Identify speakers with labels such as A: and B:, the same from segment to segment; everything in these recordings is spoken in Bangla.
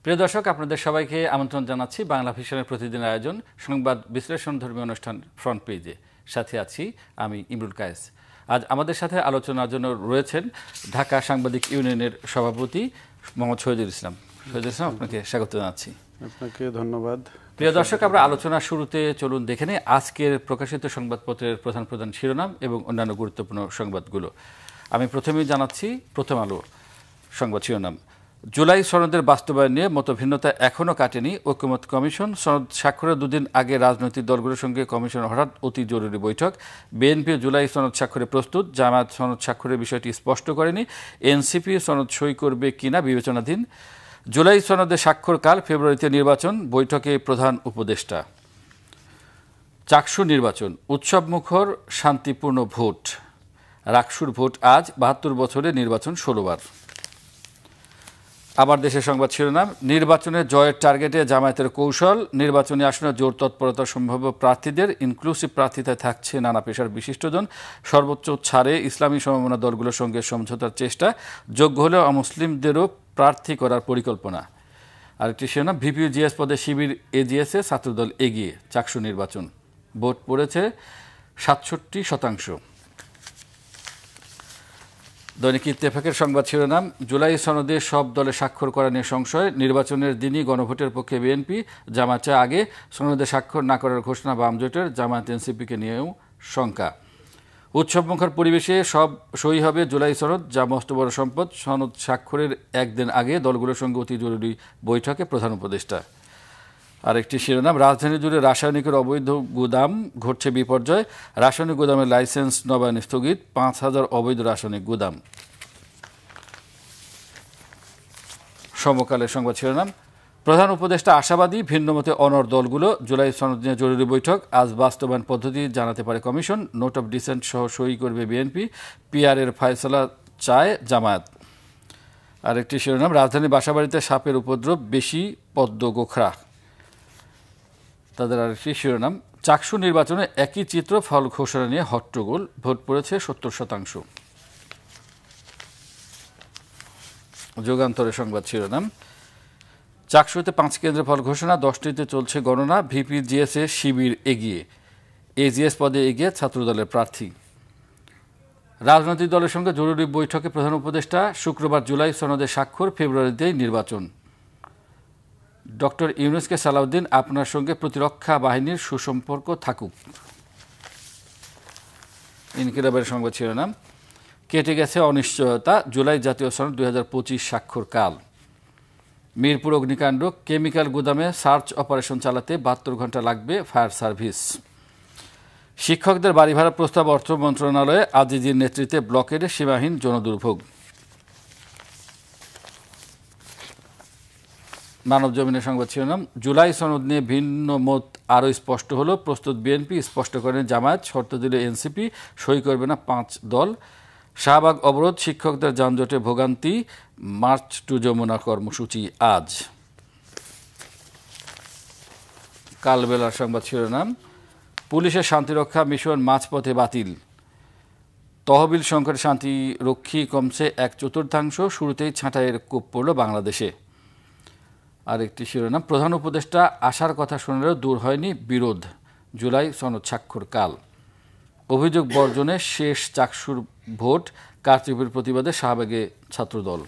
A: প্রিয় দর্শক, আপনাদের সবাইকে আমন্ত্রণ জানাচ্ছি বাংলা ভিশনের প্রতিদিন আয়োজন সংবাদ বিশ্লেষণ ধর্মীয় অনুষ্ঠান ফ্রন্ট পেজে। সাথে আছি আমি ইমরুল কায়েস। আজ আমাদের সাথে আলোচনার জন্য রয়েছেন ঢাকা সাংবাদিক ইউনিয়নের সভাপতি মোহাম্মদ শহীদুল ইসলাম। শহীদুল ইসলাম, আপনাকে স্বাগত জানাচ্ছি।
B: আপনাকে ধন্যবাদ।
A: প্রিয় দর্শক, আমরা আলোচনার শুরুতে চলুন দেখে নিই আজকের প্রকাশিত সংবাদপত্রের প্রধান প্রধান শিরোনাম এবং অন্যান্য গুরুত্বপূর্ণ সংবাদগুলো। আমি প্রথমেই জানাচ্ছি প্রথম আলো সংবাদ শিরোনাম। জুলাই সনদের বাস্তবায়ন নিয়ে মতভিন্নতা এখনও কাটেনি ঐকমত্য কমিশন। সনদ স্বাক্ষরের দুদিন আগে রাজনৈতিক দলগুলোর সঙ্গে কমিশনের হঠাৎ অতি জরুরি বৈঠক। বিএনপি জুলাই সনদ স্বাক্ষরে প্রস্তুত, জামায়াত সনদ স্বাক্ষরের বিষয়টি স্পষ্ট করেনি। এনসিপি সনদ সই করবে কিনা বিবেচনাধীন। জুলাই সনদে স্বাক্ষরকাল, ফেব্রুয়ারিতে নির্বাচন, বৈঠকে প্রধান উপদেষ্টা। চাকসু নির্বাচন, উৎসবমুখর শান্তিপূর্ণ ভোট। রাকসুর ভোট আজ, ৭২ বছরে নির্বাচন ১৬ বার। আবার দেশের সংবাদ শিরোনাম। নির্বাচনে জয়ের টার্গেটে জামায়াতের কৌশল। নির্বাচনী আসনে জোর তৎপরতা সম্ভাব্য প্রার্থীদের। ইনক্লুসিভ প্রার্থিতায় থাকছে নানা পেশার বিশিষ্টজন। সর্বোচ্চ ছাড়ে ইসলামী সমমনা দলগুলোর সঙ্গে সমঝোতার চেষ্টা। যোগ্য হলেও অমুসলিমদেরও প্রার্থী করার পরিকল্পনা। আরেকটি শিরোনাম। ভিপিজিএস পদে শিবির এজিএসে ছাত্রদল এগিয়ে। চাকসু নির্বাচন, ভোট পড়েছে ৬৭%। দৈনিক ইত্তেফাকের সংবাদ শিরোনাম। জুলাই সনদে সব দলে স্বাক্ষর করা নিয়ে সংশয়। নির্বাচনের দিনই গণভোটের পক্ষে বিএনপি, জামায়াত চায় আগে। সনদে স্বাক্ষর না করার ঘোষণা বাম জোটের, জামায়াত এনসিপিকে নিয়েও শঙ্কা। উৎসবমুখর পরিবেশে সব সই হবে জুলাই সনদ, যা মস্ত বড় সম্পদ। সনদ স্বাক্ষরের একদিন আগে দলগুলোর সঙ্গে অতি জরুরি বৈঠকে প্রধান উপদেষ্টা। আরেকটি শিরোনাম। রাজধানী জুড়ে রাসায়নিকের অবৈধ গুদাম, ঘটছে বিপর্যয়। রাসায়নিক গুদামের লাইসেন্স নবায়ন স্থগিত। ৫,০০০ অবৈধ রাসায়নিক গুদাম। সমকালের সংবাদ শিরোনাম। প্রধান উপদেষ্টা আশাবাদী, ভিন্নমতে অনড় দলগুলো। জুলাই সনদ নিয়ে জরুরি বৈঠক, আজ বাস্তবায়ন পদ্ধতি জানাতে পারে কমিশন। নোট অফ ডিসেন্ট সহ সই করবে বিএনপি। পিআরের ফয়সালা চায় জামায়াত। আরেকটি শিরোনাম। রাজধানী বাসাবাড়িতে সাপের উপদ্রব বেশি, পদ্ম গোখরা তাদের আরেকটি শিরোনাম। চাকসু নির্বাচনে একই চিত্র, ফল ঘোষণা নিয়ে হট্টগোল। ভোট পড়েছে ৭০%। যুগান্তরের সংবাদ শিরোনাম। চাকসুতে ৫ কেন্দ্রে ফল ঘোষণা, ১০টিতে চলছে গণনা। ভিপিজিএসে শিবির এগিয়ে, এজিএস পদে এগিয়ে ছাত্রদলের প্রার্থী। রাজনৈতিক দলের সঙ্গে জরুরি বৈঠকে প্রধান উপদেষ্টা। শুক্রবার জুলাই সনদে স্বাক্ষর, ফেব্রুয়ারিতেই নির্বাচন। ডক্টর ইউনুসকে সালাউদ্দিন, আপনার সঙ্গে প্রতিরক্ষা বাহিনীর সুসম্পর্ক থাকুক। ইনকিলাবের সংবাদ শিরোনাম। কেটে গেছে অনিশ্চয়তা, জুলাই জাতীয় সনদ ২০২৫ স্বাক্ষর কাল। মিরপুর অগ্নিকাণ্ড, কেমিক্যাল গুদামে সার্চ অপারেশন চালাতে ৭২ ঘন্টা লাগবে ফায়ার সার্ভিস। শিক্ষকদের বাড়ি ভাড়া প্রস্তাব অর্থ মন্ত্রণালয়ে, আজিজির নেতৃত্বে ব্লকের সীমাহীন জনদুর্ভোগ। মানব জমিনের সংবাদ শিরোনাম। জুলাই সনদ নিয়ে ভিন্ন মত আরও স্পষ্ট হলো, প্রস্তুত বিএনপি, স্পষ্ট করেন জামায়াত। শর্ত দিলে এনসিপি, সই করবে না ৫ দল। শাহবাগ অবরোধ, শিক্ষকদের যানজটে ভোগান্তি। মার্চ টু যমুনা কর্মসূচি আজ। কালবেলার সংবাদ শিরোনাম। পুলিশের শান্তিরক্ষা মিশন মাঝপথে বাতিল। তহবিল সংকটে শান্তিরক্ষী কমছে ১/৪। শুরুতেই ছাঁটাইয়ের কোপ পড়ল বাংলাদেশে। আরেকটি শিরোনাম। প্রধান উপদেষ্টা আসার কথা শুনলেও দূর হয়নি বিরোধ। জুলাই সনদ স্বাক্ষর কাল। অভিযোগ বর্জনে শেষ চাকসুর ভোট, কারচুপির প্রতিবাদে শাহবাগে ছাত্রদল।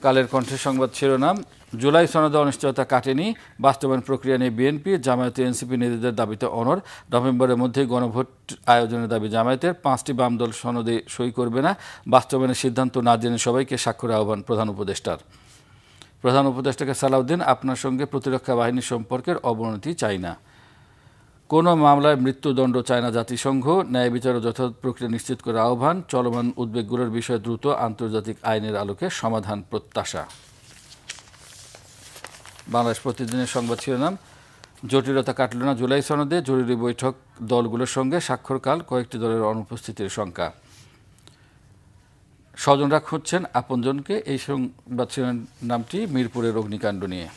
A: কালের কণ্ঠের সংবাদ শিরোনাম। জুলাই সনদে অনিশ্চয়তা কাটেনি, বাস্তবায়ন প্রক্রিয়া নিয়ে বিএনপি, জামায়াতে এনসিপি নিজেদের দাবিতে অনড়। নভেম্বরের মধ্যেই গণভোট আয়োজনের দাবি জামায়াতের। ৫টি বাম দল সনদে সই করবে না, বাস্তবায়নের সিদ্ধান্ত না জেনে সবাইকে স্বাক্ষরের আহ্বান প্রধান উপদেষ্টার। প্রধান উপদেষ্টাকে সালাউদ্দিন, আপনার সঙ্গে প্রতিরক্ষা বাহিনীর সম্পর্কের অবনতি চাই না। কোনো মামলায় মৃত্যুদণ্ড চায় না জাতিসংঘ। ন্যায় বিচার ও যথাযথ প্রক্রিয়া নিশ্চিত করার আহ্বান। চলমান উদ্বেগগুলোর বিষয়ে দ্রুত আন্তর্জাতিক আইনের আলোকে সমাধান প্রত্যাশা। বাংলাদেশ প্রতিদিনের সংবাদ শিরোনাম। জটিলতা কাটল না জুলাই সনদে, জরুরি বৈঠক দলগুলোর সঙ্গে, স্বাক্ষরকাল, কয়েকটি দলের অনুপস্থিতির শঙ্কা। স্বজনরা খুঁজছেন আপনজনকে, এই সংবাদ শিরোনামটি মিরপুরের অগ্নিকাণ্ড নিয়ে।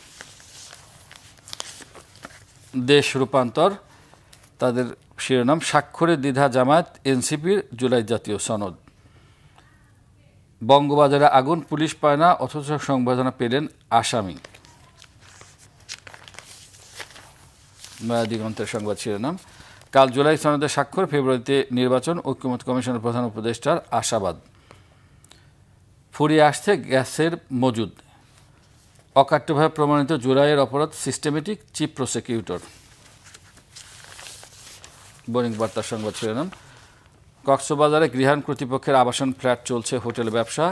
A: দেশ রূপান্তর, তাদের শিরোনাম। স্বাক্ষরে দ্বিধা জামায়াত এনসিপির, জুলাই জাতীয় সনদ। বঙ্গবাজারে আগুন, পুলিশ পায় না অথচ সংবর্ধনা পেলেন আসামি। দিগন্তের সংবাদ শিরোনাম। কাল জুলাই সনদে স্বাক্ষর, ফেব্রুয়ারিতে নির্বাচন, ঐক্যমত্য কমিশনের প্রধান উপদেষ্টার আশাবাদ। ফুরিয়ে আসছে গ্যাসের মজুদ, অকাট্যভাবে প্রমাণিত জুলাইয়ের অপরাধ সিস্টেমেটিক, চিফ প্রসিকিউটর। বোরিং বার্তার সংবাদ শিরোনাম। কক্সবাজারে গৃহায়ণ কর্তৃপক্ষের আবাসন ফ্ল্যাট চলছে হোটেল ব্যবসা,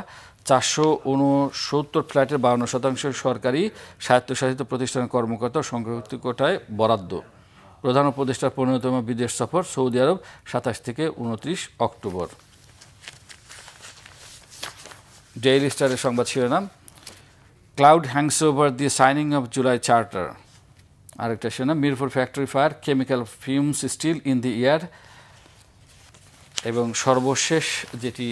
A: 469 ফ্ল্যাটের 52% সরকারি স্বায়ত্তশাসিত প্রতিষ্ঠানের কর্মকর্তা ও সংরক্ষিত কোটায় বরাদ্দ। প্রধান উপদেষ্টার 15তম বিদেশ সফর, সৌদি আরব 27 থেকে 29 অক্টোবর। ডেইলি স্টারের সংবাদ শিরোনাম। Cloud hangs over the signing of July charter. আরেকটা শিরোনাম, Mirpur factory fire, chemical fumes still in the air. এবং সর্বশেষ যেটি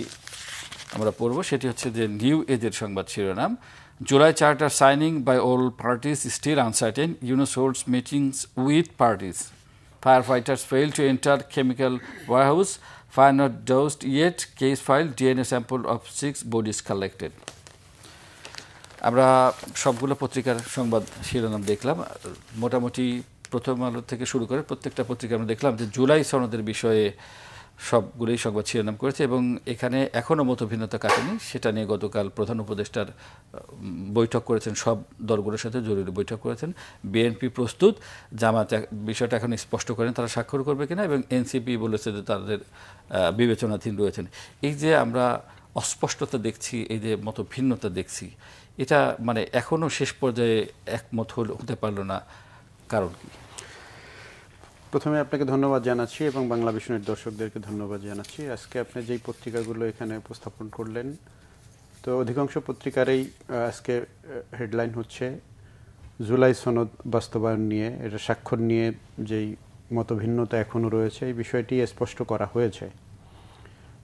A: আমরা পড়ব সেটি হচ্ছে যে নিউ এজের সংবাদ শিরোনাম। July charter signing by all parties still uncertain, Yunus holds meetings with parties. Fire fighters fail to enter chemical warehouse, fire not doused yet, case file, DNA sample of 6 bodies collected. আমরা সবগুলো পত্রিকার সংবাদ শিরোনাম দেখলাম। মোটামুটি প্রথম আলো থেকে শুরু করে প্রত্যেকটা পত্রিকা আমরা দেখলাম যে জুলাই সনদের বিষয়ে সবগুলোই সংবাদ শিরোনাম করেছে এবং এখানে এখনও মতভিন্নতা কাটেনি। সেটা নিয়ে গতকাল প্রধান উপদেষ্টার বৈঠক করেছেন, সব দলগুলোর সাথে জরুরি বৈঠক করেছেন। বিএনপি প্রস্তুত, জামাত বিষয়টা এখন স্পষ্ট করেন তারা স্বাক্ষর করবে কিনা, এবং এনসিপি বলেছে যে তাদের বিবেচনাধীন রয়েছেন। এই যে আমরা অস্পষ্টতা দেখছি, এই যে মতভিন্নতা দেখছি, এটা মানে এখনও শেষ পর্যায়ে একমত হতে পারল না, কারণ কি?
B: প্রথমে আপনাকে ধন্যবাদ জানাচ্ছি এবং বাংলা ভিশনের দর্শকদেরকে ধন্যবাদ জানাচ্ছি। আজকে আপনি যেই পত্রিকাগুলো এখানে উপস্থাপন করলেন, তো অধিকাংশ পত্রিকারই আজকে হেডলাইন হচ্ছে জুলাই সনদ বাস্তবায়ন নিয়ে, এটা স্বাক্ষর নিয়ে যেই মতভিন্নতা এখনও রয়েছে এই বিষয়টি স্পষ্ট করা হয়েছে।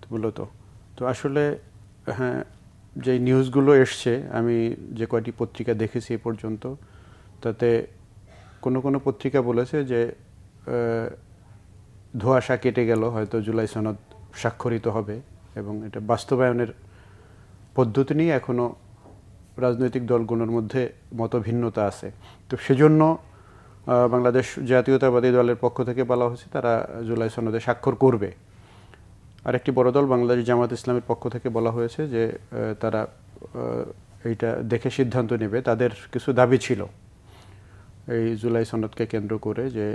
B: তো মূলত তো আসলে হ্যাঁ, যেই নিউজগুলো এসছে, আমি যে কয়টি পত্রিকা দেখেছি এ পর্যন্ত, তাতে কোনো কোনো পত্রিকা বলেছে যে ধোঁয়াশা কেটে গেল, হয়তো জুলাই সনদ স্বাক্ষরিত হবে এবং এটা বাস্তবায়নের পদ্ধতি নিয়ে এখনও রাজনৈতিক দলগুলোর মধ্যে মতভিন্নতা আছে। তো সেজন্য বাংলাদেশ জাতীয়তাবাদী দলের পক্ষ থেকে বলা হয়েছে তারা জুলাই সনদে স্বাক্ষর করবে। আরেকটি বড় দল বাংলাদেশ জামাত ইসলামের পক্ষ থেকে বলা হয়েছে যে তারা এইটা দেখে সিদ্ধান্ত নেবে। তাদের কিছু দাবি ছিল এই জুলাই সনদকে কেন্দ্র করে, যে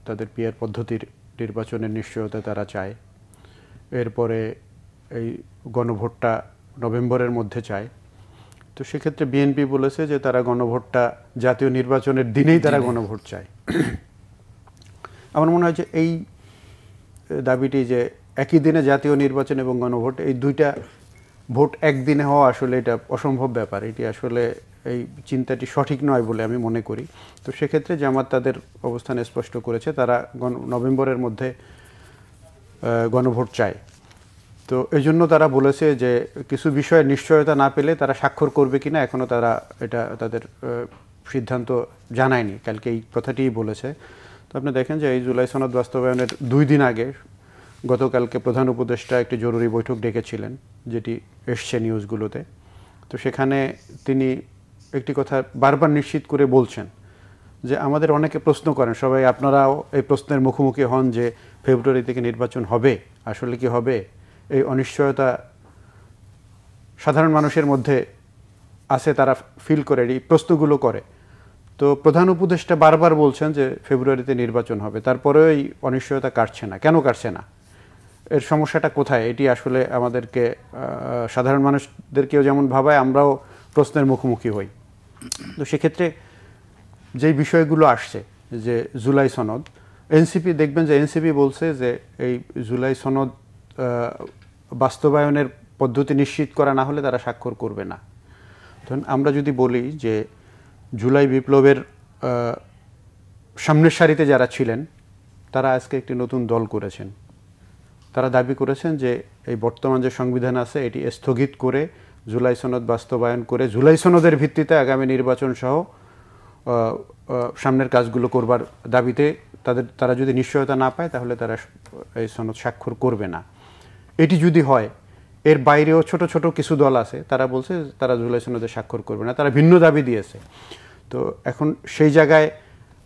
B: তাদের পিয়ার পদ্ধতির নির্বাচনের নিশ্চয়তা তারা চায়, এরপরে এই গণভোটটা নভেম্বরের মধ্যে চায়। তো সেক্ষেত্রে বিএনপি বলেছে যে তারা গণভোটটা জাতীয় নির্বাচনের দিনেই তারা গণভোট চায়। আমার মনে হয় যে এই দাবিটি, যে একই দিনে জাতীয় নির্বাচন এবং গণভোট, এই দুইটা ভোট একদিনে হওয়া আসলে এটা অসম্ভব ব্যাপার। এটি আসলে এই চিন্তাটি সঠিক নয় বলে আমি মনে করি। তো সেক্ষেত্রে জামাত তাদের অবস্থান স্পষ্ট করেছে, তারা নভেম্বরের মধ্যে গণভোট চায়। তো এই জন্য তারা বলেছে যে কিছু বিষয়ে নিশ্চয়তা না পেলে তারা স্বাক্ষর করবে কিনা এখনও তারা এটা তাদের সিদ্ধান্ত জানায়নি। কালকে এই কথাটিই বলেছে। তো আপনি দেখেন যে এই জুলাই সনদ বাস্তবায়নের 2 দিন আগে গতকালকে প্রধান উপদেষ্টা একটি জরুরি বৈঠক ডেকেছিলেন, যেটি এসছে নিউজগুলোতে। তো সেখানে তিনি একটি কথা বারবার নিশ্চিত করে বলছেন যে আমাদের অনেকে প্রশ্ন করেন, সবাই আপনারাও এই প্রশ্নের মুখোমুখি হন যে ফেব্রুয়ারি থেকে নির্বাচন হবে, আসলে কি হবে? এই অনিশ্চয়তা সাধারণ মানুষের মধ্যে আছে, তারা ফিল করে, এই প্রশ্নগুলো করে। তো প্রধান উপদেষ্টা বারবার বলছেন যে ফেব্রুয়ারিতে নির্বাচন হবে, তারপরেও এই অনিশ্চয়তা কাটছে না। কেন কাটছে না? এর সমস্যাটা কোথায়? এটি আসলে আমাদেরকে, সাধারণ মানুষদেরকেও যেমন ভাবায়, আমরাও প্রশ্নের মুখোমুখি হই। তো সেক্ষেত্রে যেই বিষয়গুলো আসছে, যে জুলাই সনদ, এনসিপি দেখবেন যে এনসিপি বলছে যে এই জুলাই সনদ বাস্তবায়নের পদ্ধতি নিশ্চিত করা না হলে তারা স্বাক্ষর করবে না। ধরুন আমরা যদি বলি যে জুলাই বিপ্লবের সামনের সারিতে যারা ছিলেন তারা আজকে একটি নতুন দল করেছেন। তারা দাবি করেছেন যে এই বর্তমান যে সংবিধান আছে এটি স্থগিত করে জুলাই সনদ বাস্তবায়ন করে জুলাই সনদের ভিত্তিতে আগামী নির্বাচন সহ সামনের কাজগুলো করবার দাবিতে তারা যদি নিশ্চয়তা না পায় তাহলে তারা এই সনদ স্বাক্ষর করবে না। এটি যদি হয়, এর বাইরেও ছোট ছোট কিছু দল আছে, তারা বলছে তারা জুলাই সনদে স্বাক্ষর করবে না, তারা ভিন্ন দাবি দিয়েছে। তো এখন সেই জায়গায়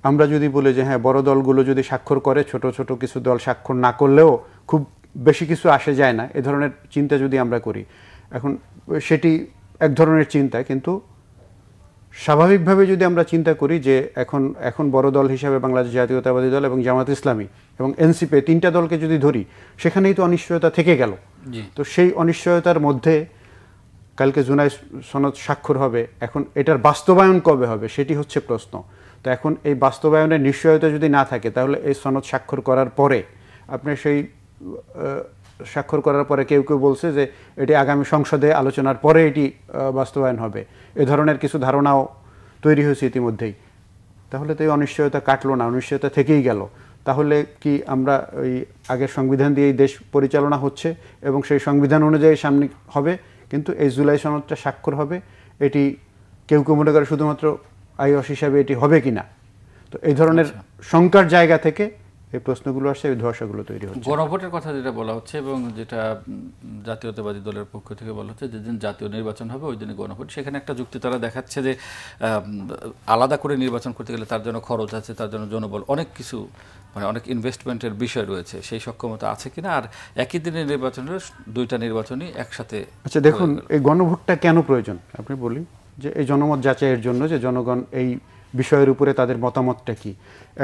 B: আমরা যদি বলি যে হ্যাঁ, বড় দলগুলো যদি স্বাক্ষর করে, ছোট ছোট কিছু দল স্বাক্ষর না করলেও খুব বেশি কিছু আসে যায় না, এ ধরনের চিন্তা যদি আমরা করি, এখন সেটি এক ধরনের চিন্তা। কিন্তু স্বাভাবিকভাবে যদি আমরা চিন্তা করি যে এখন বড় দল হিসাবে বাংলাদেশ জাতীয়তাবাদী দল এবং জামাত ইসলামী এবং এনসিপি, তিনটা দলকে যদি ধরি, সেখানেই তো অনিশ্চয়তা থেকে গেল। তো সেই অনিশ্চয়তার মধ্যে কালকে জুলাই সনদ স্বাক্ষর হবে, এখন এটার বাস্তবায়ন কবে হবে সেটি হচ্ছে প্রশ্ন। তো এখন এই বাস্তবায়নের নিশ্চয়তা যদি না থাকে, তাহলে এই সনদ স্বাক্ষর করার পরে আপনি সেই স্বাক্ষর করার পরে কেউ কেউ বলছে যে এটি আগামী সংসদে আলোচনার পরে এটি বাস্তবায়ন হবে, এ ধরনের কিছু ধারণাও তৈরি হয়েছে ইতিমধ্যেই। তাহলে তো এই অনিশ্চয়তা কাটলো না, অনিশ্চয়তা থেকেই গেল। তাহলে কি আমরা ওই আগের সংবিধান দিয়ে এই দেশ পরিচালনা হচ্ছে এবং সেই সংবিধান অনুযায়ী সামনে হবে, কিন্তু এই জুলাই সনদটা স্বাক্ষর হবে, এটি কেউ কেউ মনে করে শুধুমাত্র আইওস হিসাবে এটি হবে কিনা। তো এই ধরনের শঙ্কার জায়গা থেকে এই প্রশ্নগুলো আসছে, এই ধোঁয়াশাগুলো তৈরি হচ্ছে।
A: গণভোটের কথা যেটা বলা হচ্ছে এবং যেটা জাতীয়তাবাদী দলের পক্ষ থেকে বলা হচ্ছে, যেদিন জাতীয় নির্বাচন হবে ওই দিনে গণভোট, সেখানে একটা যুক্তি তারা দেখাচ্ছে যে আলাদা করে নির্বাচন করতে গেলে তার জন্য খরচ আছে, তার জন্য জনবল, অনেক কিছু, মানে অনেক ইনভেস্টমেন্টের বিষয় রয়েছে, সেই সক্ষমতা আছে কিনা, আর একই দিনে নির্বাচনের দুইটা নির্বাচনই একসাথে।
B: আচ্ছা দেখুন, এই গণভোটটা কেন প্রয়োজন আপনি বলি, যে এই জনমত যাচাইয়ের জন্য, যে জনগণ এই বিষয়ের উপরে তাদের মতামতটা কি।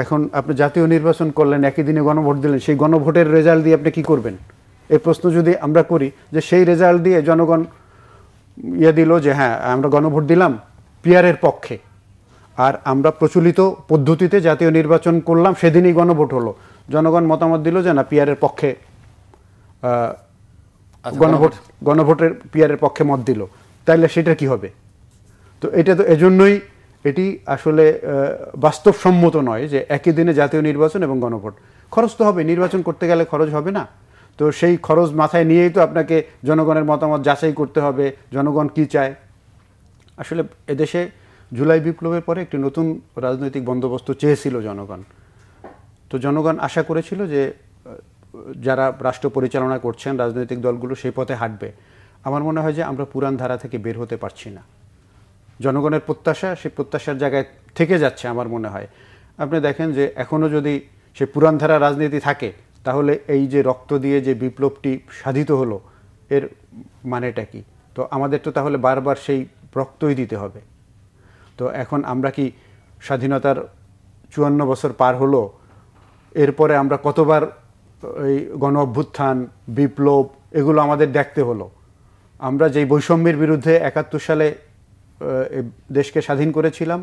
B: এখন আপনি জাতীয় নির্বাচন করলেন, একই দিনে গণভোট দিলেন, সেই গণভোটের রেজাল্ট দিয়ে আপনি কি করবেন? এই প্রশ্ন যদি আমরা করি, যে সেই রেজাল্ট দিয়ে জনগণ দিল যে হ্যাঁ আমরা গণভোট দিলাম পিয়ারের পক্ষে, আর আমরা প্রচলিত পদ্ধতিতে জাতীয় নির্বাচন করলাম, সেদিনই গণভোট হলো, জনগণ মতামত দিল যে না পিয়ারের পক্ষে, গণভোটের পিয়ারের পক্ষে মত দিল, তাইলে সেটা কি হবে? তো এটা তো এজন্যই এটি আসলে বাস্তবসম্মত নয় যে একই দিনে জাতীয় নির্বাচন এবং গণভোট। খরচ তো হবে, নির্বাচন করতে গেলে খরচ হবে না? তো সেই খরচ মাথায় নিয়েই তো আপনাকে জনগণের মতামত যাচাই করতে হবে, জনগণ কি চায়। আসলে এদেশে জুলাই বিপ্লবের পরে একটি নতুন রাজনৈতিক বন্দোবস্ত চেয়েছিল জনগণ। তো জনগণ আশা করেছিল যে যারা রাষ্ট্র পরিচালনা করছেন, রাজনৈতিক দলগুলো সেই পথে হাঁটবে। আমার মনে হয় যে আমরা পুরান ধারা থেকে বের হতে পারছি না। জনগণের প্রত্যাশা, সেই প্রত্যাশার জায়গায় থেকে যাচ্ছে আমার মনে হয়। আপনি দেখেন যে এখনও যদি সে পুরান ধারা রাজনীতি থাকে, তাহলে এই যে রক্ত দিয়ে যে বিপ্লবটি সাধিত হলো, এর মানেটা কি? তো আমাদের তো তাহলে বারবার সেই রক্তই দিতে হবে। তো এখন আমরা কি স্বাধীনতার ৫৪ বছর পার হলো, এরপরে আমরা কতবার এই গণ অভ্যুত্থান, বিপ্লব, এগুলো আমাদের দেখতে হলো? আমরা যেই বৈষম্যের বিরুদ্ধে ৭১ সালে দেশকে স্বাধীন করেছিলাম,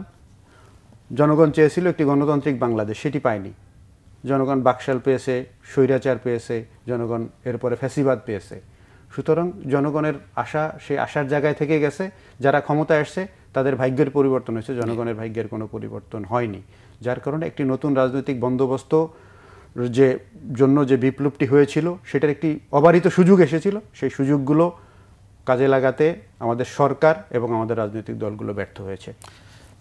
B: জনগণ চেয়েছিল একটি গণতান্ত্রিক বাংলাদেশ, সেটি পায়নি। জনগণ বাকশাল পেয়েছে, স্বৈরাচার পেয়েছে, জনগণ এরপরে ফ্যাসিবাদ পেয়েছে। সুতরাং জনগণের আশা সেই আশার জায়গায় থেকে গেছে। যারা ক্ষমতায় আসছে তাদের ভাগ্যের পরিবর্তন হয়েছে, জনগণের ভাগ্যের কোনো পরিবর্তন হয়নি। যার কারণে একটি নতুন রাজনৈতিক বন্দোবস্ত যে জন্য যে বিপ্লবটি হয়েছিল, সেটার একটি অবারিত সুযোগ এসেছিল। সেই সুযোগগুলো কাজে লাগাতে আমাদের সরকার এবং আমাদের রাজনৈতিক দলগুলো ব্যর্থ হয়েছে।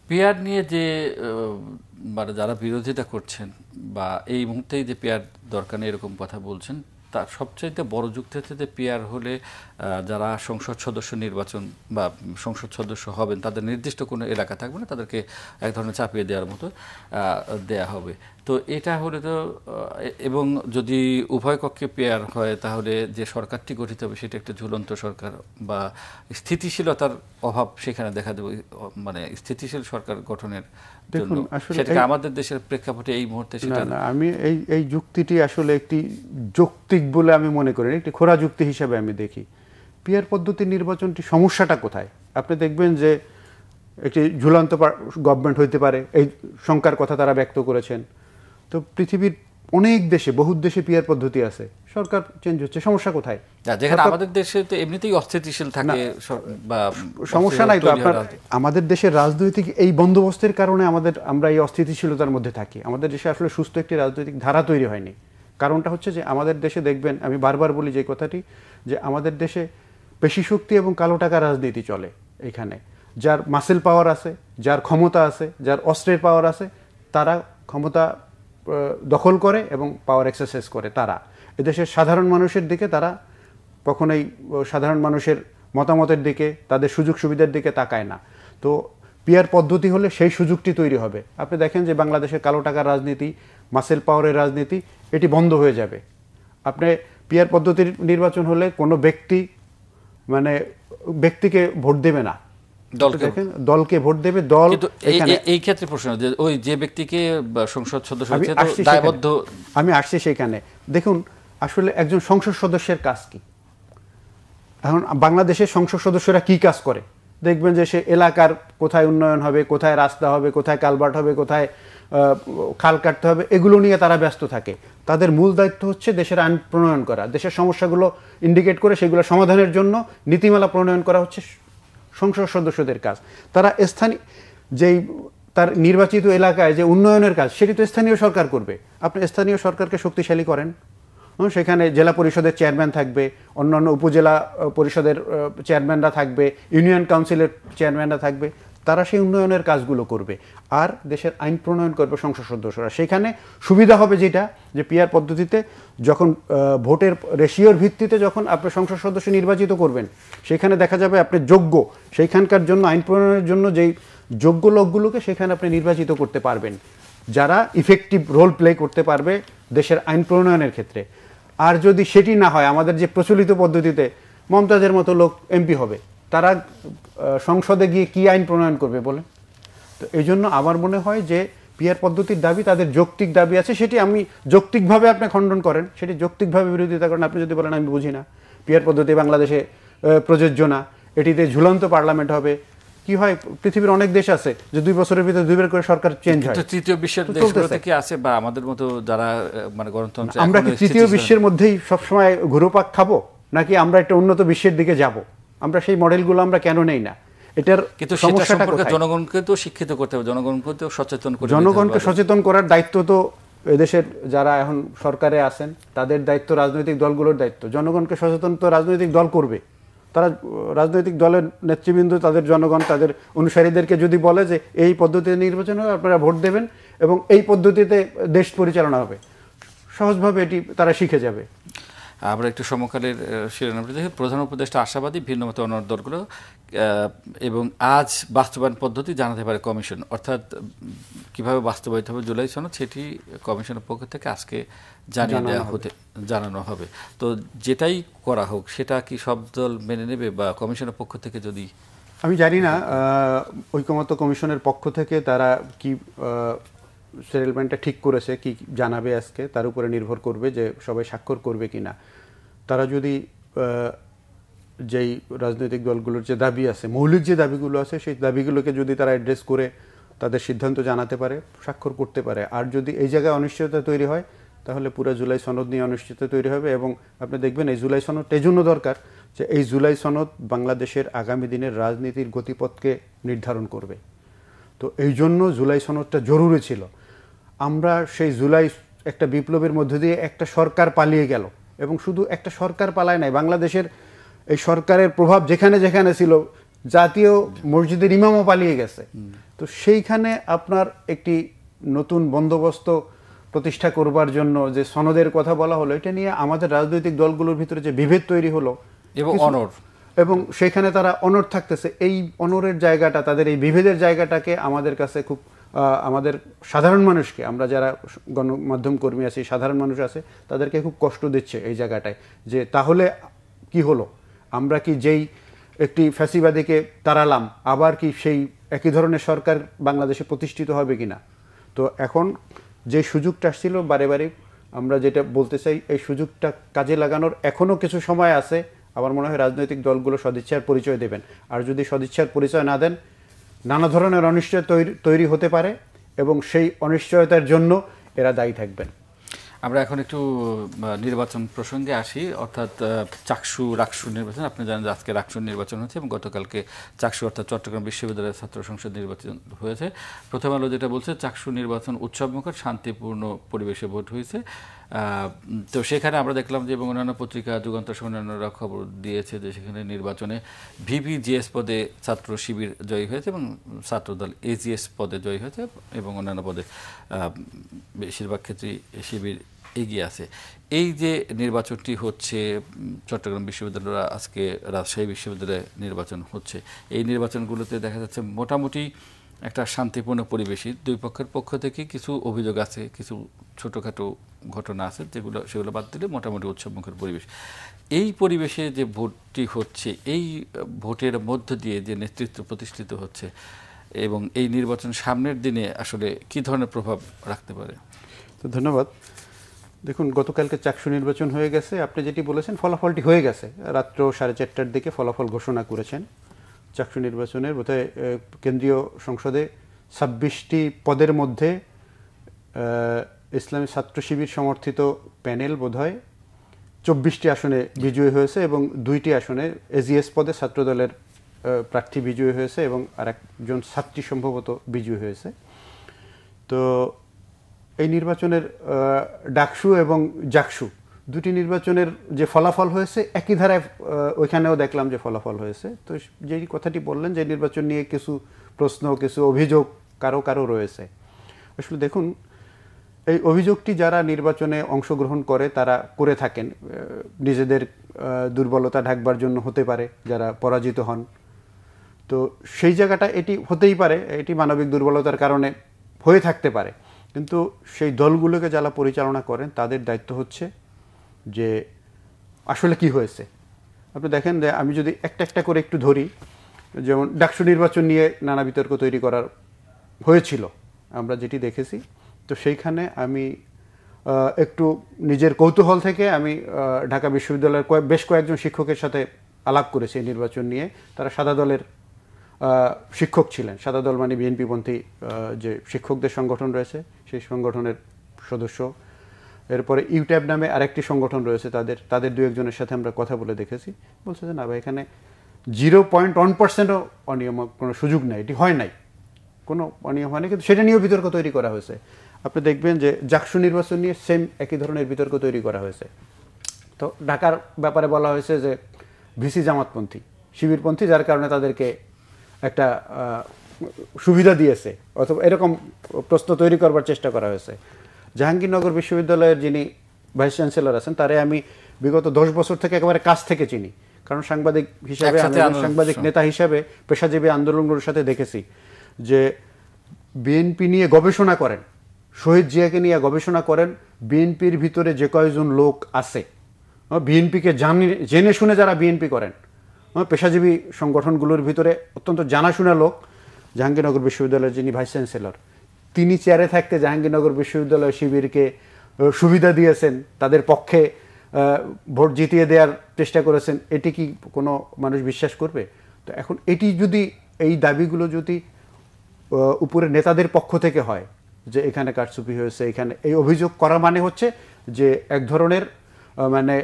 A: পিয়ার নিয়ে যে মানে যারা বিরোধিতা করছেন বা এই মুহূর্তেই যে পিয়ার দরকার নেই এরকম কথা বলছেন, তার সবচাইতে বড় যুক্তি হচ্ছে যে পিয়ার হলে যারা সংসদ সদস্য নির্বাচন বা সংসদ সদস্য হবেন, তাদের নির্দিষ্ট কোনো এলাকা থাকবে না, তাদেরকে এক ধরনের চাপিয়ে দেওয়ার মতো দেয়া হবে। তো এটা হলে তো, এবং যদি উভয় কক্ষে পেয়ার হয়, তাহলে যে সরকারটি গঠিত হবে সেটা একটা ঝুলন্ত সরকার বা স্থিতিশীলতার অভাব সেখানে দেখা দেবে। মানে স্থিতিশীল সরকার গঠনের জন্য সেটাকে আমাদের দেশের প্রেক্ষাপটে এই মুহূর্তে সেটা
B: না, আমি এই যুক্তিটি আসলে একটি যৌক্তিক বলে আমি মনে করি, একটি খোরা যুক্তি হিসেবে আমি দেখি। পিয়ার পদ্ধতির নির্বাচনটি সমস্যাটা কোথায়? আপনি দেখবেন যে একটি ঝুলন্ত গভর্নমেন্ট হইতে পারে, এই শঙ্কার কথা তারা ব্যক্ত করেছেন। তো পৃথিবীর অনেক দেশে, বহু দেশে পিয়ার পদ্ধতি আছে, সরকার চেঞ্জ হচ্ছে, সমস্যা কোথায়?
A: যেখানে আমাদের দেশে তো এমনিতেই অস্থিতিশীল থাকে বা
B: সমস্যা নাই তো। আপনার আমাদের দেশের রাজনৈতিক এই বন্দোবস্তের কারণে আমরা এই অস্থিতিশীলতার মধ্যে থাকি। আমাদের দেশে আসলে সুস্থ একটি রাজনৈতিক ধারা তৈরি হয়নি। কারণটা হচ্ছে যে আমাদের দেশে দেখবেন, আমি বারবার বলি যে কথাটি, যে আমাদের দেশে পেশি শক্তি এবং কালো টাকা রাজনীতি চলে। এখানে যার মাসেল পাওয়ার আছে, যার ক্ষমতা আছে, যার অস্ত্রের পাওয়ার আছে, তারা ক্ষমতা দখল করে এবং পাওয়ার এক্সারসাইজ করে। তারা এদেশের সাধারণ মানুষের দিকে তারা কখনোই সাধারণ মানুষের মতামতের দিকে, তাদের সুযোগ সুবিধার দিকে তাকায় না। তো পিয়ার পদ্ধতি হলে সেই সুযোগটি তৈরি হবে। আপনি দেখেন যে বাংলাদেশের কালো টাকার রাজনীতি, মাসেল পাওয়ারের রাজনীতি, এটি বন্ধ হয়ে যাবে। আপনি পিয়ার পদ্ধতির নির্বাচন হলে কোনো ব্যক্তিকে ভোট দেবে না, দলকে ভোট দেবে। দল
A: এই ক্ষেত্রে প্রশ্ন যে ওই যে ব্যক্তিকে সংসদ সদস্য হচ্ছে দায়বদ্ধ।
B: আমি আসছি সেখানে। দেখুন আসলে একজন সংসদ সদস্যের কাজ কি? এখন বাংলাদেশের সংসদ সদস্যরা কি কাজ করে দেখবেন যে সে এলাকার কোথায় উন্নয়ন হবে, কোথায় রাস্তা হবে, কোথায় কালভার্ট হবে, কোথায় খাল কাটতে হবে, এগুলো নিয়ে তারা ব্যস্ত থাকে। তাদের মূল দায়িত্ব হচ্ছে দেশের আইন প্রণয়ন করা, দেশের সমস্যাগুলো ইন্ডিকেট করে সেগুলো সমাধানের জন্য নীতিমালা প্রণয়ন করা হচ্ছে সংসদ সদস্যদের কাজ। তারা যেই তার নির্বাচিত এলাকায় যে উন্নয়নের কাজ, সেটি তো স্থানীয় সরকার করবে। আপনি স্থানীয় সরকারকে শক্তিশালী করেন, সেখানে জেলা পরিষদের চেয়ারম্যান থাকবে, অন্যান্য উপজেলা পরিষদের চেয়ারম্যানরা থাকবে, ইউনিয়ন কাউন্সিলের চেয়ারম্যানরা থাকবে, তারা সেই উন্নয়নের কাজগুলো করবে। আর দেশের আইন প্রণয়ন করবে সংসদ সদস্যরা। সেখানে সুবিধা হবে যেটা, যে পিআর পদ্ধতিতে যখন ভোটের রেশিওর ভিত্তিতে যখন আপনি সংসদ সদস্য নির্বাচিত করবেন, সেখানে দেখা যাবে আপনি যোগ্য, সেইখানকার জন্য আইন প্রণয়নের জন্য যেই যোগ্য লোকগুলোকে সেখানে আপনি নির্বাচিত করতে পারবেন, যারা ইফেক্টিভ রোল প্লে করতে পারবে দেশের আইন প্রণয়নের ক্ষেত্রে। আর যদি সেটি না হয়, আমাদের যে প্রচলিত পদ্ধতিতে মমতাজের মতো লোক এমপি হবে, তারা সংসদে গিয়ে কি আইন প্রণয়ন করবে বলেন? তো এই জন্য আমার মনে হয় যে পিআর পদ্ধতির দাবি, তাদের যৌক্তিক দাবি আছে, সেটি আমি যৌক্তিকভাবে আপনি খণ্ডন করেন, সেটি যৌক্তিকভাবে বিরোধিতা করেন। আপনি যদি বলেন আমি বুঝি না, পিআর পদ্ধতি বাংলাদেশে প্রযোজ্য না, এটিতে ঝুলন্ত পার্লামেন্ট হবে, কি হয় পৃথিবীর অনেক দেশ আছে যে 2 বছরের ভিতরে 2 বার করে সরকার চেঞ্জ হয়।
A: তৃতীয় বিশ্বের দেশগুলোতে কি আছে, বা আমাদের মতো যারা গণতন্ত্র,
B: আমরা কি তৃতীয় বিশ্বের মধ্যেই সবসময় ঘুরোপাক খাবো, নাকি আমরা একটা উন্নত বিশ্বের দিকে যাব? আমরা সেই মডেলগুলো আমরা কেন নেই না? এটার
A: কিন্তু সমস্যাটা কোথায়? জনগণকে তো শিক্ষিত করতে হবে, জনগণকে তো সচেতন করে,
B: জনগণকে সচেতন করার দায়িত্ব তো এদেশের যারা এখন সরকারে আছেন তাদের দায়িত্ব, রাজনৈতিক দলগুলোর দায়িত্ব। জনগণকে সচেতন তো রাজনৈতিক দল করবে। তারা রাজনৈতিক দলের নেতৃবৃন্দ, তাদের জনগণ, তাদের অনুসারীদেরকে যদি বলে যে এই পদ্ধতিতে নির্বাচন হবে, আপনারা ভোট দেবেন এবং এই পদ্ধতিতে দেশ পরিচালনা হবে, সহজভাবে এটি তারা শিখে যাবে।
A: আমরা একটু সমকালের শিরোনামটি দেখি। প্রধান উপদেষ্টা আশাবাদী ভিন্নমত অন্য দলগুলো এবং আজ বাস্তবায়ন পদ্ধতি জানাতে পারে কমিশন, অর্থাৎ কিভাবে বাস্তবায়িত হবে জুলাই সনদ, সেটি কমিশনের পক্ষ থেকে আজকে জানানো হবে। তো যেটাই করা হোক সেটা কি সব দল মেনে নেবে, বা কমিশনের পক্ষ থেকে যদি,
B: আমি জানি না ঐকমত্য কমিশনের পক্ষ থেকে তারা কি সেটেলমেন্টটা ঠিক করেছে, কি জানাবে আজকে, তার উপরে নির্ভর করবে যে সবাই স্বাক্ষর করবে কিনা। তারা যদি যেই রাজনৈতিক দলগুলোর যে দাবি আছে, মৌলিক যে দাবিগুলো আছে, সেই দাবিগুলোকে যদি তারা অ্যাড্রেস করে তাদের সিদ্ধান্ত জানাতে পারে, স্বাক্ষর করতে পারে। আর যদি এই জায়গায় অনিশ্চয়তা তৈরি হয়, তাহলে পুরো জুলাই সনদ নিয়ে অনিশ্চয়তা তৈরি হবে। এবং আপনি দেখবেন এই জুলাই সনদটা এই জন্য দরকার যে এই জুলাই সনদ বাংলাদেশের আগামী দিনের রাজনীতির গতিপথকে নির্ধারণ করবে। তো এই জন্য জুলাই সনদটা জরুরি ছিল। আমরা সেই জুলাই একটা বিপ্লবের মধ্যে দিয়ে একটা সরকার পালিয়ে গেল, এবং শুধু একটা সরকার পালায় নাই, বাংলাদেশের এই সরকারের প্রভাব যেখানে যেখানে ছিল, জাতীয় মসজিদের ইমামও পালিয়ে গেছে। তো সেইখানে আপনার একটি নতুন বন্দোবস্ত প্রতিষ্ঠা করবার জন্য যে সনদের কথা বলা হলো, এটা নিয়ে আমাদের রাজনৈতিক দলগুলোর ভিতরে যে বিভেদ তৈরি হলো এবং সেখানে তারা অনড় থাকতেছে, এই অনড়ের জায়গাটা, তাদের এই বিভেদের জায়গাটাকে আমাদের কাছে খুব, আমাদের সাধারণ মানুষকে, আমরা যারা গণমাধ্যম কর্মী আছি, সাধারণ মানুষ আছে, তাদেরকে খুব কষ্ট দিচ্ছে এই জায়গাটায়। যে তাহলে কি হলো, আমরা কি যেই একটি ফ্যাসিবাদীকে তাড়ালাম, আবার কি সেই একই ধরনের সরকার বাংলাদেশে প্রতিষ্ঠিত হবে কিনা? তো এখন যে সুযোগটা আসছিল, বারে বারে আমরা যেটা বলতে চাই, এই সুযোগটা কাজে লাগানোর এখনও কিছু সময় আছে। আমার মনে হয় রাজনৈতিক দলগুলো সদিচ্ছার পরিচয় দেবেন। আর যদি সদিচ্ছার পরিচয় না দেন, নানা ধরনের অনিশ্চয়তা তৈরি হতে পারে, এবং সেই অনিশ্চয়তার জন্য এরা দায়ী থাকবেন।
A: আমরা এখন একটু নির্বাচন প্রসঙ্গে আসি, অর্থাৎ চাকসু রাকসু নির্বাচন। আপনি জানেন যে আজকে রাকসুর নির্বাচন হচ্ছে এবং গতকালকে চাকসু অর্থাৎ চট্টগ্রাম বিশ্ববিদ্যালয়ের ছাত্র সংসদ নির্বাচন হয়েছে। প্রথম আলো যেটা বলছে, চাকসু নির্বাচন উৎসবমুখর শান্তিপূর্ণ পরিবেশে ভোট হয়েছে। তো সেখানে আমরা দেখলাম যে, এবং অন্যান্য পত্রিকা, যুগান্তর সহ অন্যান্যরা খবর দিয়েছে যে সেখানে নির্বাচনে ভিপিজিএস পদে ছাত্র শিবির জয়ী হয়েছে এবং ছাত্রদল এজিএস পদে জয়ী হয়েছে, এবং অন্যান্য পদে বেশিরভাগ ক্ষেত্রেই শিবির এগিয়ে আছে। এই যে নির্বাচনটি হচ্ছে, চট্টগ্রাম বিশ্ববিদ্যালয় আজকে রাজশাহী বিশ্ববিদ্যালয়ে নির্বাচন হচ্ছে, এই নির্বাচনগুলোতে দেখা যাচ্ছে মোটামুটি একটা শান্তিপূর্ণ পরিবেশই, দুই পক্ষের পক্ষ থেকে কিছু অভিযোগ আছে, কিছু ছোটোখাটো ঘটনা আছে, সেগুলো বাদ দিলে মোটামুটি উৎসবমুখর পরিবেশ। এই পরিবেশে যে ভোটটি হচ্ছে, এই ভোটের মধ্য দিয়ে যে নেতৃত্ব প্রতিষ্ঠিত হচ্ছে এবং এই নির্বাচন সামনের দিনে আসলে কি ধরনের প্রভাব রাখতে পারে?
B: তো ধন্যবাদ। দেখুন, গতকালকে চাকসু নির্বাচন হয়ে গেছে। আপনি যেটি বলেছেন, ফলাফলটি হয়ে গেছে। রাত্র 4:30টার দিকে ফলাফল ঘোষণা করেছেন চাকসু নির্বাচনের। বোধহয় কেন্দ্রীয় সংসদে 26টি পদের মধ্যে ইসলামী ছাত্র শিবির সমর্থিত প্যানেল বোধহয় 24টি আসনে বিজয়ী হয়েছে এবং 2টি আসনে এজিএস পদে ছাত্রদলের প্রার্থী বিজয়ী হয়েছে এবং আরেকজন ছাত্রী সম্ভবত বিজয়ী হয়েছে। তো এই নির্বাচনের ডাকসু এবং জাকসু দুটি নির্বাচনের যে ফলাফল হয়েছে একই ধারায় ওইখানেও দেখলাম যে ফলাফল হয়েছে। তো যেই কথাটি বললেন যে নির্বাচন নিয়ে কিছু প্রশ্ন, কিছু অভিযোগ কারো কারো রয়েছে। আসলে দেখুন, এই অভিযোগটি যারা নির্বাচনে অংশগ্রহণ করে তারা করে থাকেন নিজেদের দুর্বলতা ঢাকবার জন্য, হতে পারে যারা পরাজিত হন। তো সেই জায়গাটা এটি হতেই পারে, এটি মানবিক দুর্বলতার কারণে হয়ে থাকতে পারে। কিন্তু সেই দলগুলোকে যারা পরিচালনা করেন তাদের দায়িত্ব হচ্ছে যে আসলে কি হয়েছে। আপনি দেখেন যে আমি যদি একটা একটা করে একটু ধরি, যেমন ডাকসু নির্বাচন নিয়ে নানা বিতর্ক তৈরি করার হয়েছিল আমরা যেটি দেখেছি। তো সেইখানে আমি একটু নিজের কৌতূহল থেকে আমি ঢাকা বিশ্ববিদ্যালয়ের বেশ কয়েকজন শিক্ষকের সাথে আলাপ করেছি এই নির্বাচন নিয়ে। তারা সাদা দলের শিক্ষক ছিলেন। সাদা দল মানে বিএনপিপন্থী যে শিক্ষকদের সংগঠন রয়েছে সেই সংগঠনের সদস্য। এরপরে ইউট্যাব নামে আরেকটি সংগঠন রয়েছে, তাদের দু একজনের সাথে আমরা কথা বলে দেখেছি। বলছে যে না ভাই, এখানে 0.1%ও অনিয়ম কোনো সুযোগ নাই, এটি হয় নাই, কোনো অনিয়ম হয়নি। কিন্তু সেটা নিয়েও বিতর্ক তৈরি করা হয়েছে। আপনি দেখবেন যে জাকসু নির্বাচন নিয়ে সেম একই ধরনের বিতর্ক তৈরি করা হয়েছে। তো ঢাকার ব্যাপারে বলা হয়েছে যে ভিসি জামাতপন্থী, শিবিরপন্থী, যার কারণে তাদেরকে একটা সুবিধা দিয়েছে, অথবা এরকম প্রশ্ন তৈরি করবার চেষ্টা করা হয়েছে। জাহাঙ্গীরনগর বিশ্ববিদ্যালয়ের যিনি ভাইস চ্যান্সেলর আছেন তারে আমি বিগত 10 বছর থেকে একেবারে কাছ থেকে চিনি, কারণ সাংবাদিক হিসাবে, সাংবাদিক নেতা হিসাবে পেশাজীবী আন্দোলনগুলোর সাথে দেখেছি যে বিএনপি নিয়ে গবেষণা করেন, শহীদ জিয়াকে নিয়ে গবেষণা করেন। বিএনপির ভিতরে যে কয়েকজন লোক আছে, বিএনপিকে জেনে শুনে যারা বিএনপি করেন, পেশাজীবী সংগঠনগুলোর ভিতরে অত্যন্ত জানাশোনা লোক। জাহাঙ্গীরনগর বিশ্ববিদ্যালয়ের যিনি ভাইস চ্যান্সেলর, তিনি চেয়ারে থাকতে জাহাঙ্গীরনগর বিশ্ববিদ্যালয় শিবিরকে সুবিধা দিয়েছেন, তাদের পক্ষে ভোট জিতিয়ে দেওয়ার চেষ্টা করেছেন। এটি কি কোনো মানুষ বিশ্বাস করবে? তো এখন এটি যদি, এই দাবিগুলো যদি উপরে নেতাদের পক্ষ থেকে হয় যে এখানে কারচুপি হয়েছে, এখানে এই অভিযোগ করা মানে হচ্ছে যে এক ধরনের মানে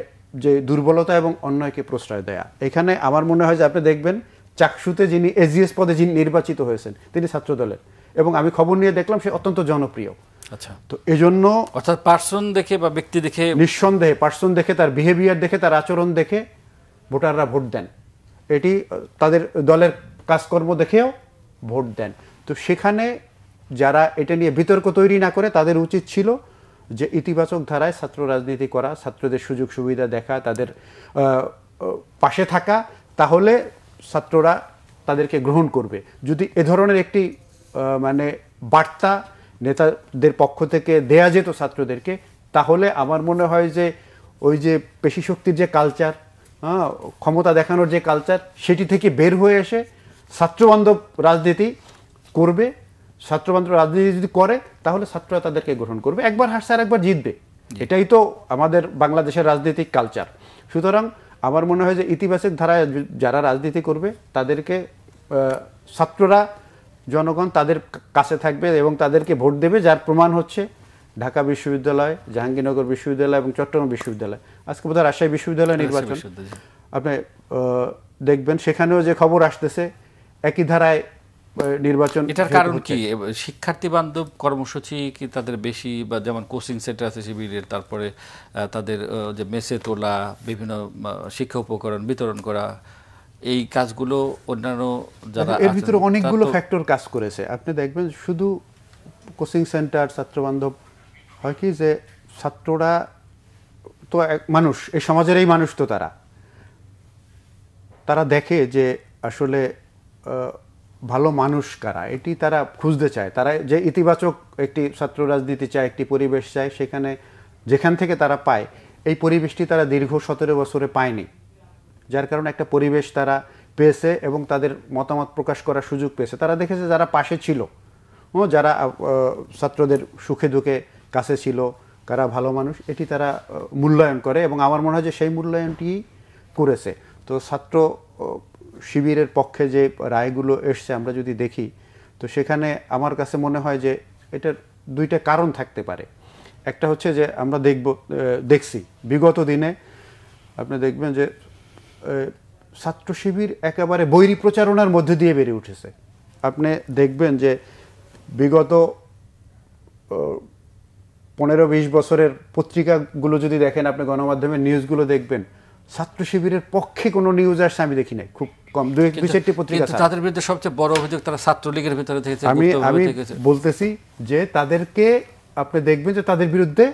B: যে দুর্বলতা এবং অন্যায়কে প্রশ্রয় দেয়া। এখানে আমার মনে হয় যে আপনি দেখবেন চাকসুতে যিনি এজিএস পদে যিনি নির্বাচিত হয়েছেন তিনি ছাত্রদলের, এবং আমি খবর নিয়ে দেখলাম সে অত্যন্ত জনপ্রিয়।
A: আচ্ছা,
B: তো এজন্য
A: অর্থাৎ পার্সন দেখে বা ব্যক্তি দেখে,
B: নিঃসন্দেহে পার্সন দেখে, তার বিহেভিয়ার দেখে, তার আচরণ দেখে ভোটাররা ভোট দেন। এটি তাদের দলের কাজকর্ম দেখেও ভোট দেন। তো সেখানে যারা এটা নিয়ে বিতর্ক তৈরি না করে তাদের উচিত ছিল যে ইতিবাচক ধারায় ছাত্র রাজনীতি করা, ছাত্রদের সুযোগ সুবিধা দেখা, তাদের পাশে থাকা, তাহলে ছাত্ররা তাদেরকে গ্রহণ করবে। যদি এ ধরনের একটি মানে বার্তা নেতাদের পক্ষ থেকে দেয়া যেত ছাত্রদেরকে, তাহলে আমার মনে হয় যে ওই যে পেশি শক্তির যে কালচার, ক্ষমতা দেখানোর যে কালচার, সেটি থেকে বের হয়ে এসে ছাত্রবান্ধব রাজনীতি করবে। ছাত্রবান্ধব রাজনীতি যদি করে তাহলে ছাত্ররা তাদেরকে গ্রহণ করবে। একবার হারছে আর একবার জিতবে, এটাই তো আমাদের বাংলাদেশের রাজনৈতিক কালচার। সুতরাং আমার মনে হয় যে ইতিবাচক ধারায় যারা রাজনীতি করবে তাদেরকে ছাত্ররা, জনগণ তাদের কাছে থাকবে এবং তাদেরকে ভোট দেবে, যার প্রমাণ হচ্ছে ঢাকা বিশ্ববিদ্যালয়, জাহাঙ্গীরনগর বিশ্ববিদ্যালয় এবং চট্টগ্রাম বিশ্ববিদ্যালয়। আজকে বোধহয় রাজশাহী বিশ্ববিদ্যালয় নির্বাচন আপনি দেখবেন, সেখানেও যে খবর আসতেছে একই ধারায় নির্বাচন।
A: এটার কারণ কি? শিক্ষার্থী বান্ধব কর্মসূচি কি তাদের বেশি, বা যেমন কোচিং সেন্টার আছে শিবিরের, তারপরে তাদের যে মেসে তোলা, বিভিন্ন শিক্ষা উপকরণ বিতরণ করা, এই কাজগুলো অন্যান্য যারা
B: এর ভিতরে অনেকগুলো ফ্যাক্টর কাজ করেছে। আপনি দেখবেন শুধু কোচিং সেন্টার ছাত্রবান্ধব হয় কি যে ছাত্ররা তো এক মানুষ, এই সমাজেরই মানুষ, তো তারা দেখে যে আসলে ভালো মানুষ কারা, এটি তারা খুঁজতে চায়। তারা যে ইতিবাচক একটি ছাত্র রাজনীতি চায়, একটি পরিবেশ চায়, যেখান থেকে তারা পায়, এই পরিবেশটি তারা দীর্ঘ 17 বছরে পায়নি। যার কারণে একটা পরিবেশ তারা পেয়েছে এবং তাদের মতামত প্রকাশ করার সুযোগ পেয়েছে। তারা দেখেছে যারা পাশে ছিল, যারা ছাত্রদের সুখে দুঃখে কাছে ছিল, কারা ভালো মানুষ, এটি তারা মূল্যায়ন করে এবং আমার মনে হয় যে সেই মূল্যায়নটি করেছে। তো ছাত্র শিবিরের পক্ষে যে রায়গুলো এসছে আমরা যদি দেখি, তো সেখানে আমার কাছে মনে হয় যে এটার দুইটা কারণ থাকতে পারে। একটা হচ্ছে যে আমরা দেখছি বিগত দিনে আপনি দেখবেন যে ছাত্র শিবির একেবারে বৈরী প্রচারণার মধ্যে দিয়ে বেড়ে উঠেছে। আপনি দেখবেন যে বিগত 15-20 বছরের পত্রিকাগুলো যদি দেখেন, আপনি গণমাধ্যমের নিউজগুলো দেখবেন, ছাত্র শিবিরের পক্ষে কোনো নিউজ আসছে আমি দেখি নাই, খুব কম, 2-4টি পত্রিকা।
A: তাদের বিরুদ্ধে সবচেয়ে বড় অভিযোগ তারা ছাত্রলীগের ভিতরে থেকে।
B: আমি বলতেছি যে তাদেরকে আপনি দেখবেন যে তাদের বিরুদ্ধে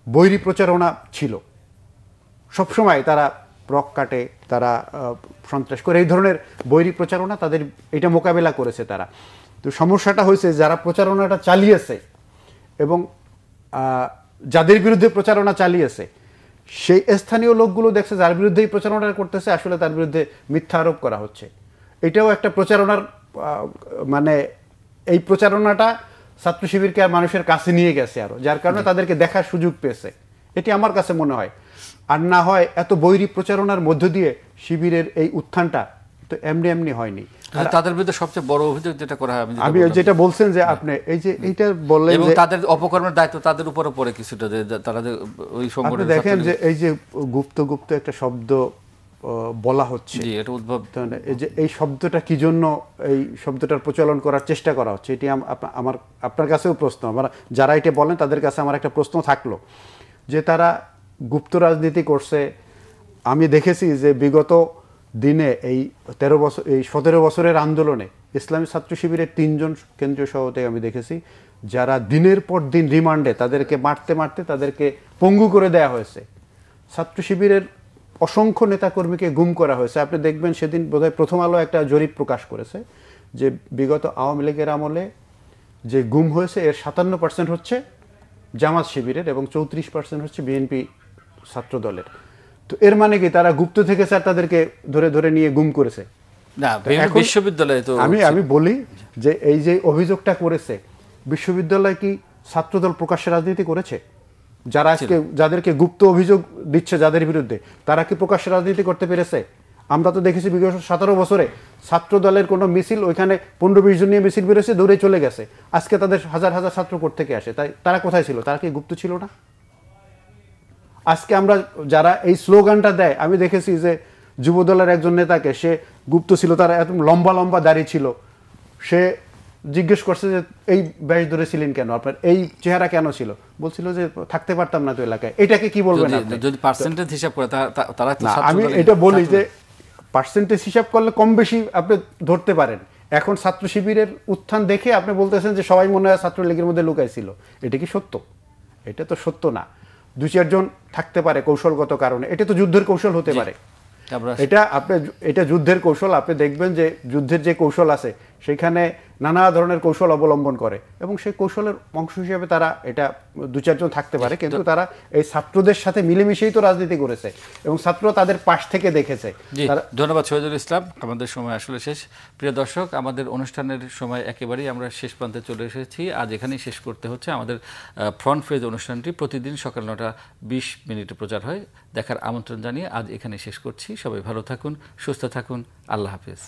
B: বৈরী প্রচারণা ছিল সবসময়। তারা রক কাটে, তারা সন্ত্রাস করে, এই ধরনের বৈরী প্রচারণা তাদের এটা মোকাবেলা করেছে তারা। তো সমস্যাটা হয়েছে যারা প্রচারণাটা চালিয়েছে এবং যাদের বিরুদ্ধে প্রচারণা চালিয়েছে সেই স্থানীয় লোকগুলো দেখছে যার বিরুদ্ধেই প্রচারণা করতেছে আসলে তার বিরুদ্ধে মিথ্যা আরোপ করা হচ্ছে। এটাও একটা প্রচারণার মানে এই প্রচারণাটা ছাত্র শিবিরকে আর মানুষের কাছে নিয়ে গেছে আরো, যার কারণে তাদেরকে দেখার সুযোগ পেয়েছে, এটি আমার কাছে মনে হয়। আর না হয় এত বৈরী প্রচারণার মধ্য দিয়ে শিবিরের এই উত্থানটা তো এমনি হয়নি।
A: তাদের বিরুদ্ধে সবচেয়ে বড় অভিযোগ যেটা করা হয়,
B: আমি যেটা বলছেন যে আপনি এই যে এইটা বললেন
A: এবং তাদের অপকর্মের দায়িত্ব তাদের উপরে পড়ে কিছুটা, যে তারা ওই সংগঠন
B: দেখেন যে এই যে গুপ্ত একটা শব্দ বলা হচ্ছে,
A: এটা উদ্ভব,
B: এই যে এই শব্দটা কি জন্য এই শব্দটার প্রচলন করার চেষ্টা করা হচ্ছে, এটি আমার আপনার কাছেও প্রশ্ন। আমার যারা এটা বলেন তাদের কাছে আমার একটা প্রশ্ন থাকলো যে তারা গুপ্ত রাজনীতি করছে। আমি দেখেছি যে বিগত দিনে এই 17 বছরের আন্দোলনে ইসলামী ছাত্র শিবিরের 3 জন কেন্দ্রীয় সভাপতি আমি দেখেছি যারা দিনের পর দিন রিমান্ডে, তাদেরকে মারতে তাদেরকে পঙ্গু করে দেয়া হয়েছে। ছাত্র শিবিরের অসংখ্য নেতাকর্মীকে গুম করা হয়েছে। আপনি দেখবেন সেদিন বোধহয় প্রথম আলো একটা জরিপ প্রকাশ করেছে যে বিগত আওয়ামী লীগের আমলে যে গুম হয়েছে এর 57% হচ্ছে জামাত শিবিরের এবং 34% হচ্ছে বিএনপি ছাত্র দলের। তো এর মানে কি তারা গুপ্ত থেকে স্যার তাদেরকে ধরে নিয়ে গুম করেছে
A: না? বিশ্ববিদ্যালয়ে তো
B: আমি বলি যে এই যে অভিযোগটা করেছে, বিশ্ববিদ্যালয় কি ছাত্রদল প্রকাশ্যে রাজনীতি করেছে? যারা আজকে যাদেরকে গুপ্ত অভিযোগ দিচ্ছে যাদের বিরুদ্ধে, তারা কি প্রকাশ্যে রাজনীতি করতে পেরেছে? আমরা তো দেখেছি বিগত 17 বছরে ছাত্র দলের কোনো মিছিল, ওইখানে 15-20 জন নিয়ে মিছিল বেরোছে, দৌড়ে চলে গেছে। আজকে তাদের হাজার ছাত্র কোথা থেকে আসে? তাই তারা কোথায় ছিল? তারা কি গুপ্ত ছিল না? আজকে আমরা যারা এই স্লোগানটা দেয়, আমি দেখেছি যে যুবদলের একজন নেতাকে, সে গুপ্ত ছিল, তার এত লম্বা দাড়ি ছিল, সে জিজ্ঞেস করছে যে এই ব্যাস ধরেছিলেন কেন, আপনার এই চেহারা কেন ছিল? বলছিল যে থাকতে পারতাম না তো এলাকায়। এটাকে কি বলবেন আপনি?
A: যদি পার্সেন্টেজ হিসাব করে তারা,
B: আমি এটা বলি যে পার্সেন্টেজ হিসাব করলে কম বেশি আপনি ধরতে পারেন। এখন ছাত্র শিবিরের উত্থান দেখে আপনি বলতেছেন যে সবাই মনে হয় ছাত্রলীগের মধ্যে লুকাইছিল। এটা কি সত্য? এটা তো সত্য না। 2-4 জন থাকতে পারে কৌশলগত কারণে, এটা তো যুদ্ধের কৌশল হতে পারে। এটা যুদ্ধের কৌশল। আপনি দেখবেন যে যুদ্ধের যে কৌশল আছে সেখানে নানা ধরনের কৌশল অবলম্বন করে এবং সেই কৌশলের অংশ হিসেবে তারা এটা 2-4 জন থাকতে পারে, কিন্তু তারা এই ছাত্রদের সাথে মিলেমিশেই তো রাজনীতি করেছে এবং ছাত্র তাদের পাশ থেকে দেখেছে।
A: ধন্যবাদ শহীদুল ইসলাম। আমাদের সময় আসলে শেষ। প্রিয় দর্শক, আমাদের অনুষ্ঠানের সময় একেবারেই আমরা শেষ প্রান্তে চলে এসেছি। আজ এখানেই শেষ করতে হচ্ছে। আমাদের ফ্রন্ট পেজ অনুষ্ঠানটি প্রতিদিন সকাল 9:20 প্রচার হয়। দেখার আমন্ত্রণ জানিয়ে আজ এখানে শেষ করছি। সবাই ভালো থাকুন, সুস্থ থাকুন। আল্লাহ হাফেজ।